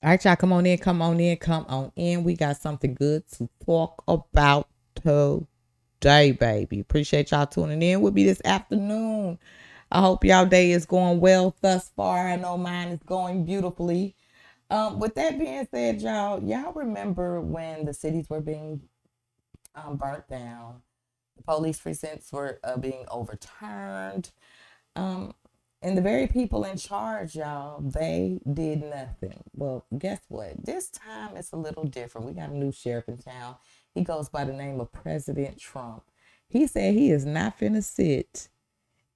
All right, y'all, come on in, come on in, come on in. We got something good to talk about today, baby. Appreciate y'all tuning in with me this afternoon. I hope y'all day is going well thus far. I know mine is going beautifully. With that being said, y'all remember when the cities were being burnt down, the police precincts were being overturned, um, and the very people in charge, y'all, they did nothing. Well, guess what? This time it's a little different. We got a new sheriff in town. He goes by the name of President Trump. He said he is not finna sit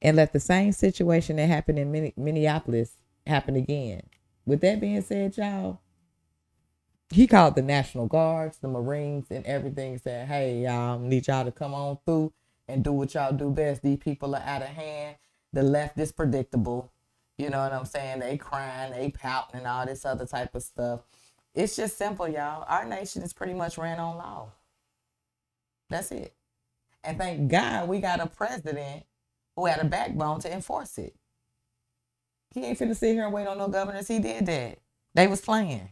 and let the same situation that happened in Minneapolis happen again. With that being said, y'all, he called the National Guards, the Marines, and everything. Said, "Hey, y'all, need y'all to come on through and do what y'all do best. These people are out of hand. The left is predictable. You know what I'm saying? They crying, they pouting, and all this other type of stuff. It's just simple, y'all. Our nation is pretty much ran on law. That's it. And thank God we got a president who had a backbone to enforce it. He ain't finna sit here and wait on no governors. He did that. They was playing.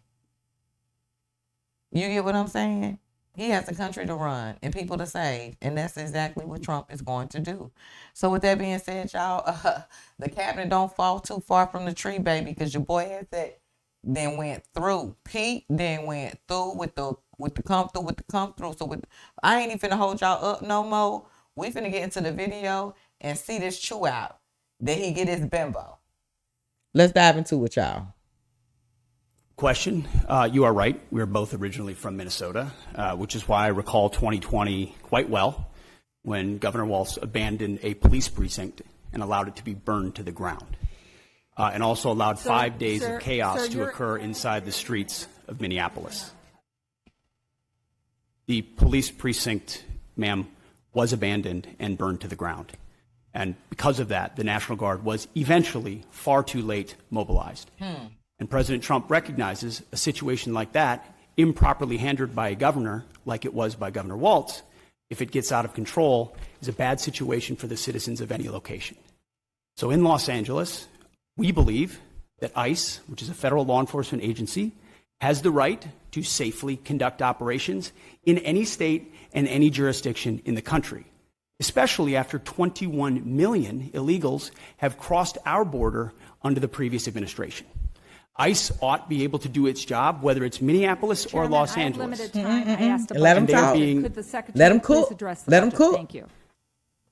You get what I'm saying? He has a country to run and people to save, and that's exactly what Trump is going to do. So with that being said, y'all, the cabinet don't fall too far from the tree, baby, because your boy has that. Then went through. Pete then went through with the come through. So I ain't even finna hold y'all up no more. We finna get into the video and see this chew out that he get his bimbo. Let's dive into it, y'all. Question. You are right. We are both originally from Minnesota, which is why I recall 2020 quite well, when Governor Walz abandoned a police precinct and allowed it to be burned to the ground, and also allowed 5 days of chaos to occur inside the streets of Minneapolis. The police precinct, ma'am, was abandoned and burned to the ground. And because of that, the National Guard was eventually far too late mobilized. And President Trump recognizes a situation like that, improperly handled by a governor, like it was by Governor Walz, if it gets out of control, is a bad situation for the citizens of any location. So in Los Angeles, we believe that ICE, which is a federal law enforcement agency, has the right to safely conduct operations in any state and any jurisdiction in the country, especially after 21 million illegals have crossed our border under the previous administration. ICE ought to be able to do its job, whether it's Minneapolis or Los Angeles. Let them talk. Let them cook. Let them cook. Thank you.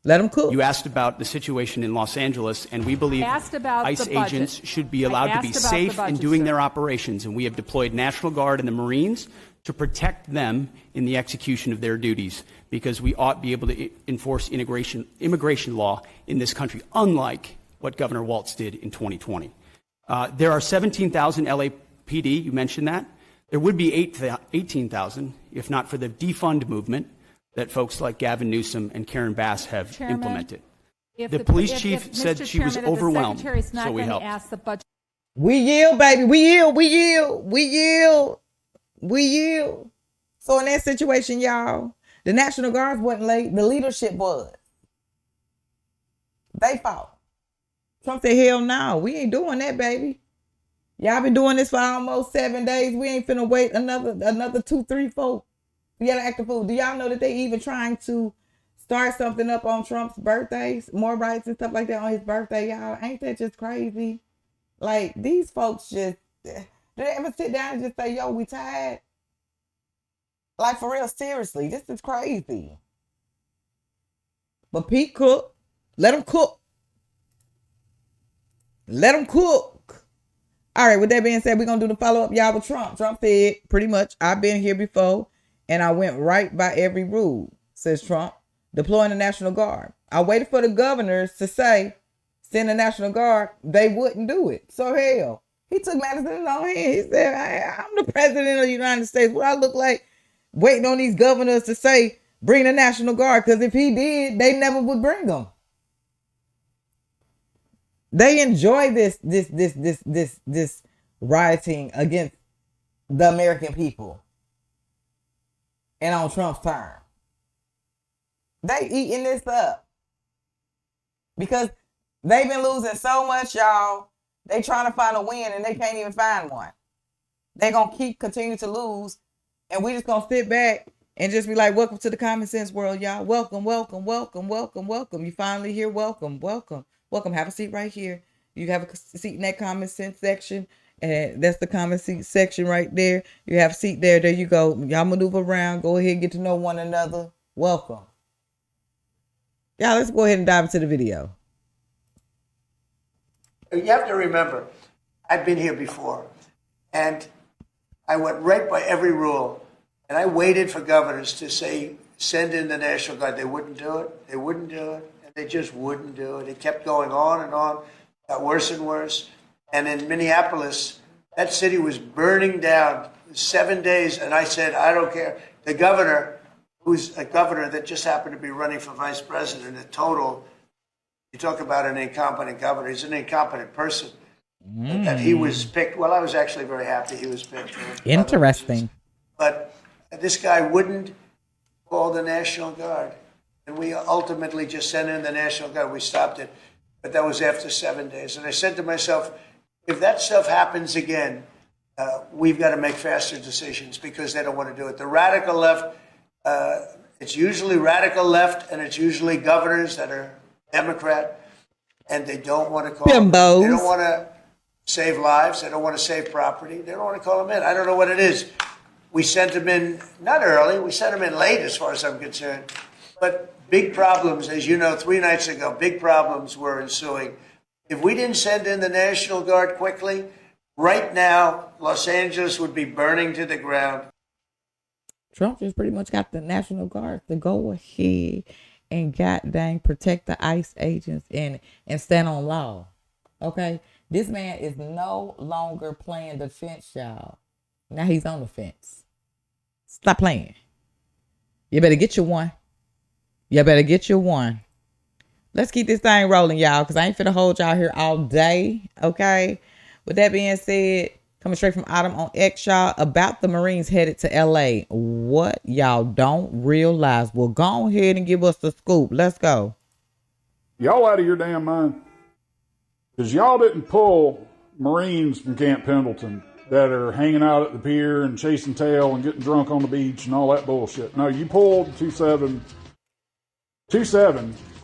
Let them cook. You asked about the situation in Los Angeles, and we believe ICE agents should be allowed to be safe in doing their operations, and we have deployed National Guard and the Marines to protect them in the execution of their duties, because we ought to be able to enforce immigration law in this country, unlike what Governor Walz did in 2020. There are 17,000 LAPD, you mentioned that. There would be 18,000 if not for the defund movement that folks like Gavin Newsom and Karen Bass have implemented. The police chief said she was overwhelmed, so we helped. We yield, baby. We yield. We yield. We yield. We yield. So in that situation, y'all, the National Guards wasn't late. The leadership was. They fought. Trump said, hell no, we ain't doing that, baby. Y'all been doing this for almost 7 days. We ain't finna wait another 2, 3, 4. We gotta act the fool. Do y'all know that they even trying to start something up on Trump's birthdays? More rights and stuff like that on his birthday, y'all. Ain't that just crazy? Like, these folks just, do they ever sit down and just say, yo, we tired? Like, for real, seriously, this is crazy. But Pete cook. Let him cook. Let them cook. All right, with that being said, we're going to do the follow-up, y'all, with Trump. Trump said, pretty much, I've been here before, and I went right by every rule, says Trump, deploying the National Guard. I waited for the governors to say, send the National Guard. They wouldn't do it. So, hell, he took matters in his own hand. He said, I'm the president of the United States. What I look like waiting on these governors to say, bring the National Guard, because if he did, they never would bring them. They enjoy this rioting against the American people and on Trump's term. They eating this up because they've been losing so much, y'all. They trying to find a win and they can't even find one. They're going to keep continuing to lose. And we just going to sit back and just be like, welcome to the common sense world, y'all. Welcome, welcome, welcome, welcome, welcome. You finally here. Welcome, welcome, welcome. Have a seat right here. You have a seat in that common sense section. And that's the common sense section right there. You have a seat there. There you go. Y'all maneuver around. Go ahead and get to know one another. Welcome. Y'all, let's go ahead and dive into the video. You have to remember, I've been here before, and I went right by every rule, and I waited for governors to say, send in the National Guard. They wouldn't do it. They wouldn't do it. And they just wouldn't do it. It kept going on and on, got worse and worse. And in Minneapolis, that city was burning down 7 days, and I said, I don't care. The governor, who's a governor that just happened to be running for vice president, a total, you talk about an incompetent governor, he's an incompetent person. That he was picked. Well, I was actually very happy he was picked. Interesting. But this guy wouldn't call the National Guard. And we ultimately just sent in the National Guard. We stopped it. But that was after 7 days. And I said to myself, if that stuff happens again, we've got to make faster decisions because they don't want to do it. The radical left, it's usually radical left, and it's usually governors that are Democrat, and they don't want to call them. They don't want to save lives. They don't want to save property. They don't want to call them in. I don't know what it is. We sent them in, not early, we sent them in late as far as I'm concerned. But big problems, as you know, 3 nights ago, big problems were ensuing. If we didn't send in the National Guard quickly, right now, Los Angeles would be burning to the ground. Trump just pretty much got the National Guard to go ahead and goddamn protect the ICE agents and stand on law. Okay? This man is no longer playing the fence, y'all. Now he's on the fence. Stop playing. You better get your one. You better get your one. Let's keep this thing rolling, y'all, because I ain't finna hold y'all here all day. Okay? With that being said, coming straight from Autumn on X, y'all, about the Marines headed to LA. What y'all don't realize. Well, go ahead and give us the scoop. Let's go. Y'all out of your damn mind. Because y'all didn't pull Marines from Camp Pendleton that are hanging out at the pier and chasing tail and getting drunk on the beach and all that bullshit. No, you pulled 2-7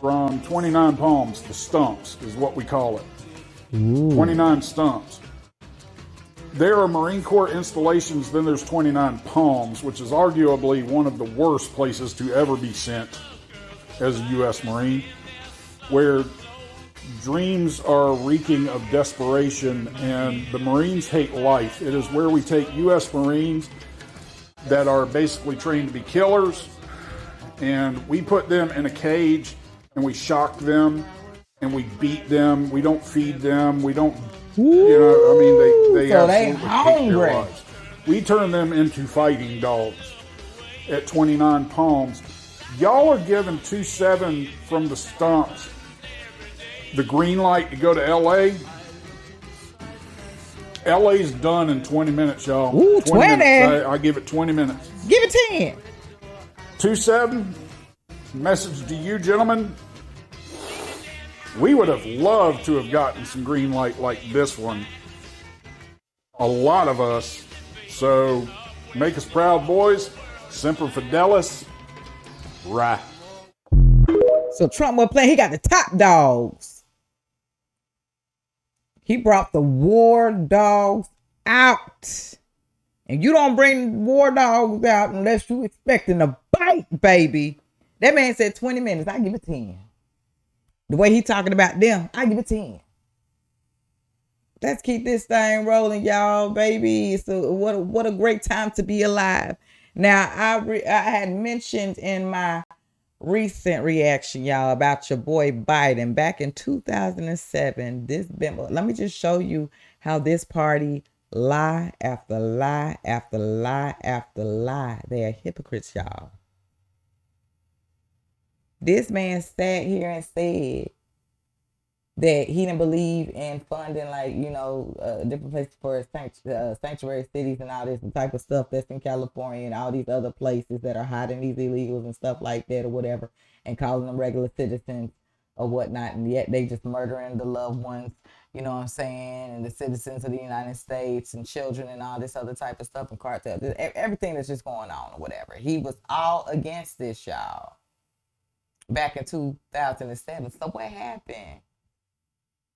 from 29 Palms, the stumps is what we call it. Ooh. 29 stumps. There are Marine Corps installations, then there's 29 Palms, which is arguably one of the worst places to ever be sent as a U.S. Marine, where dreams are reeking of desperation, and the Marines hate life. It is where we take U.S. Marines that are basically trained to be killers, and we put them in a cage, and we shock them, and we beat them. We don't feed them. We don't, they so absolutely they hate their lives. We turn them into fighting dogs at 29 Palms. Y'all are giving 2-7 from the stumps the green light to go to L.A. L.A.'s done in 20 minutes, y'all. Ooh, 20 minutes. I give it 20 minutes. Give it 10. 2-7. Message to you, gentlemen. We would have loved to have gotten some green light like this one. A lot of us. So, make us proud, boys. Semper Fidelis. Right. So Trump was playing. He got the top dogs. He brought the war dogs out. And you don't bring war dogs out unless you expecting a bite, baby. That man said 20 minutes. I give it 10. The way he talking about them, I give it 10. Let's keep this thing rolling, y'all, baby. So what a great time to be alive. Now, I had mentioned in my recent reaction, y'all, about your boy Biden back in 2007. Let me just show you how this party lie after lie after lie after lie. They are hypocrites, y'all. This man sat here and said that he didn't believe in funding, different places for sanctuary cities and all this type of stuff that's in California and all these other places that are hiding these illegals and stuff like that or whatever, and calling them regular citizens or whatnot, and yet they just murdering the loved ones you know what I'm saying, and the citizens of the United States and children and all this other type of stuff and cartel, everything that's just going on or whatever. He was all against this, y'all, back in 2007. So what happened?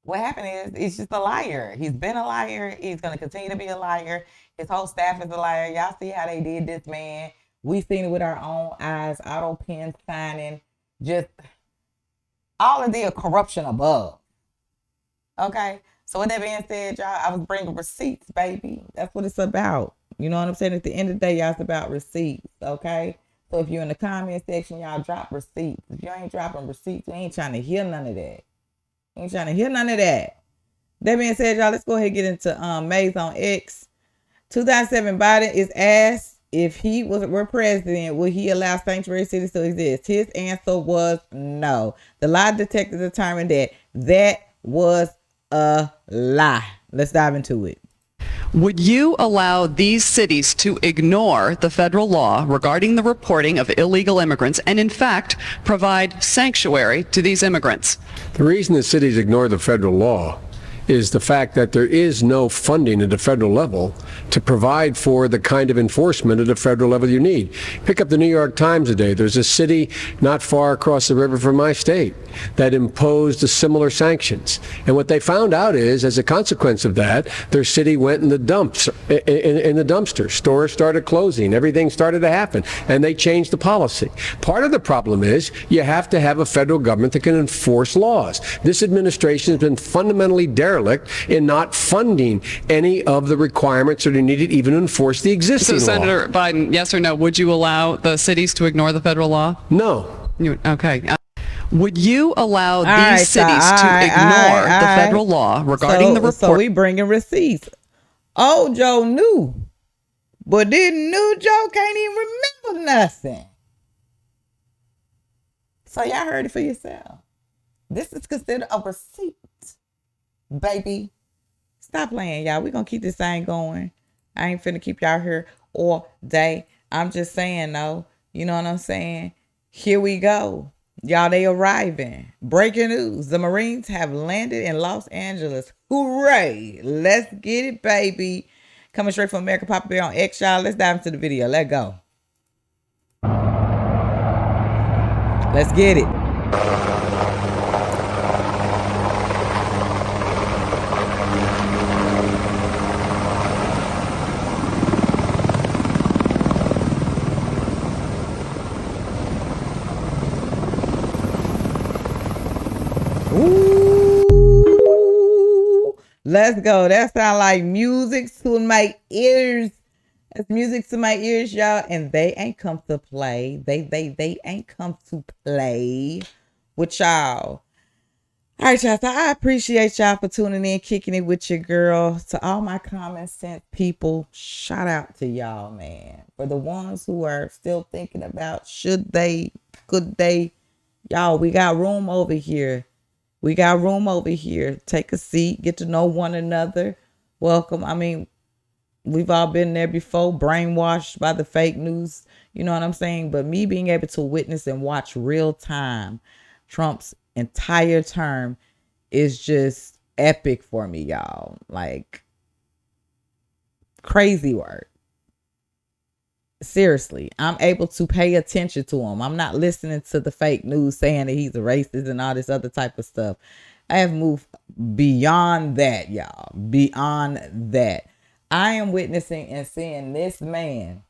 What happened is he's just a liar. He's been a liar. He's going to continue to be a liar. His whole staff is a liar. Y'all see how they did this man. We seen it with our own eyes, auto pen signing, just all of the corruption above. Okay? So with that being said, y'all, I was bringing receipts, baby. That's what it's about. You know what I'm saying? At the end of the day, y'all, it's about receipts, okay? So if you're in the comment section, y'all drop receipts. If you ain't dropping receipts, we ain't trying to hear none of that. Ain't trying to hear none of that. That being said, y'all, let's go ahead and get into Maze on X. 2007, Biden is asked if he were president, would he allow sanctuary cities to exist? His answer was no. The lie detector determined that was a lie. Let's dive into it. Would you allow these cities to ignore the federal law regarding the reporting of illegal immigrants and, in fact, provide sanctuary to these immigrants? The reason the cities ignore the federal law is the fact that there is no funding at the federal level to provide for the kind of enforcement at the federal level you need. Pick up the New York Times today. There's a city not far across the river from my state that imposed the similar sanctions. And what they found out is, as a consequence of that, their city went in the dumps, in the dumpster. Stores started closing. Everything started to happen. And they changed the policy. Part of the problem is you have to have a federal government that can enforce laws. This administration has been fundamentally derelict in not funding any of the requirements that are needed even to enforce the existing law. So, Senator Biden, yes or no, would you allow the cities to ignore the federal law? No. Okay. Would you allow these cities to ignore the federal law regarding the report? So we bringing receipts. Oh, Joe knew, but didn't know Joe can't even remember nothing. So y'all heard it for yourself. This is considered a receipt, baby. Stop playing, y'all. We're going to keep this thing going. I ain't finna keep y'all here all day. I'm just saying, though. You know what I'm saying? Here we go. Y'all, they arriving. Breaking news. The Marines have landed in Los Angeles. Hooray. Let's get it, baby. Coming straight from America Papa Bear on X, y'all. Let's dive into the video. Let's go. Let's get it. Ooh, let's go. That sound like music to my ears. That's music to my ears, y'all. And they ain't come to play. They ain't come to play with y'all. All right, y'all. So I appreciate y'all for tuning in, kicking it with your girl. To all my common sense people, shout out to y'all, man. For the ones who are still thinking about should they, could they, y'all, we got room over here. We got room over here. Take a seat. Get to know one another. Welcome. I mean, we've all been there before, brainwashed by the fake news. You know what I'm saying? But me being able to witness and watch real time Trump's entire term is just epic for me, y'all. Like, crazy work. Seriously, I'm able to pay attention to him. I'm not listening to the fake news saying that he's a racist and all this other type of stuff. I have moved beyond that, y'all. Beyond that. I am witnessing and seeing this man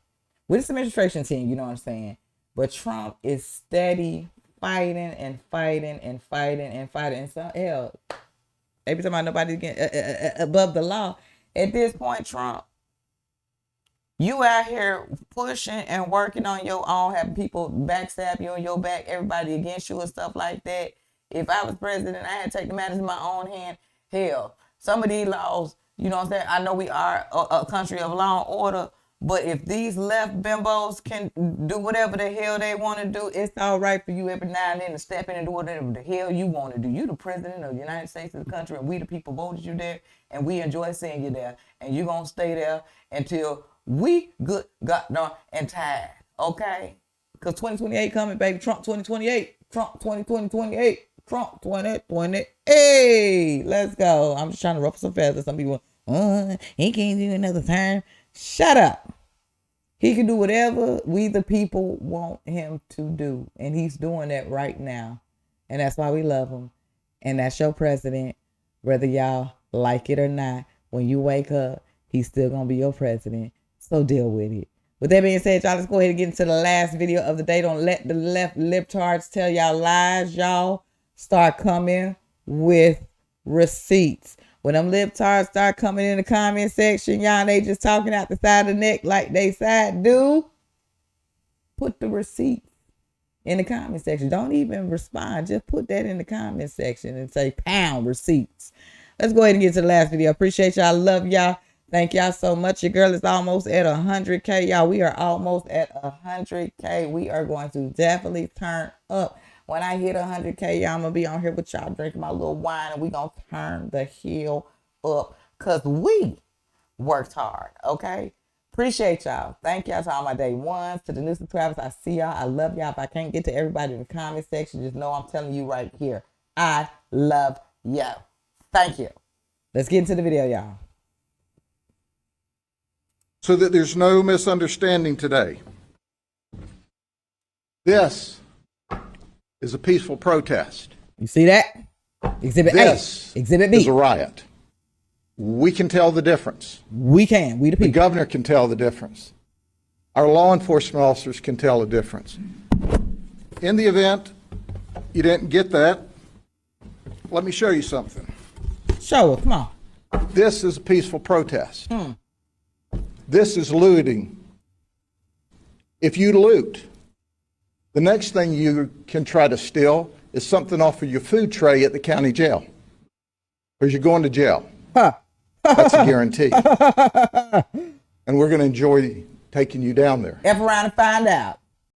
with his administration team, you know what I'm saying? But Trump is steady fighting and fighting and fighting and fighting. And so, hell, every time nobody's getting above the law. At this point, Trump, you out here pushing and working on your own, having people backstab you on your back, everybody against you and stuff like that. If I was president, I had to take the matters in my own hand. Hell, some of these laws, you know what I'm saying? I know we are a country of law and order, but if these left bimbos can do whatever the hell they want to do, it's all right for you every now and then to step in and do whatever the hell you want to do. You the president of the United States of the country, and we the people voted you there, and we enjoy seeing you there, and you're going to stay there until we good, goddamn, and tired, okay? Because 2028 coming, baby. Trump 2028. Trump 2028. Trump 2020. Hey, let's go. I'm just trying to ruffle some feathers. Some people, he can't do another term. Shut up. He can do whatever we the people want him to do. And he's doing that right now. And that's why we love him. And that's your president. Whether y'all like it or not, when you wake up, he's still going to be your president. So deal with it. With that being said, y'all, let's go ahead and get into the last video of the day. Don't let the left libtards tell y'all lies, y'all. Start coming with receipts. When them libtards start coming in the comment section, y'all, they just talking out the side of the neck like they side do. Put the receipt in the comment section. Don't even respond. Just put that in the comment section and say pound receipts. Let's go ahead and get to the last video. Appreciate y'all. Love y'all. Thank y'all so much. Your girl is almost at 100K. Y'all, we are almost at 100K. We are going to definitely turn up. When I hit 100K, y'all, I'm going to be on here with y'all drinking my little wine, and we going to turn the heel up because we worked hard, okay? Appreciate y'all. Thank y'all to all my day ones, to the new subscribers. I see y'all. I love y'all. If I can't get to everybody in the comment section, just know I'm telling you right here. I love you. Thank you. Let's get into the video, y'all. So that there's no misunderstanding today, this is a peaceful protest. You see that? Exhibit This A. Exhibit B. is a riot. We can tell the difference. We can. We the The people. governor can tell the difference. Our law enforcement officers can tell the difference. In the event you didn't get that, let me show you something. Show us. Come on. This is a peaceful protest. This is looting. If you loot, the next thing you can try to steal is something off of your food tray at the county jail, because you're going to jail. That's a guarantee. And we're going to enjoy taking you down there. F around and find out.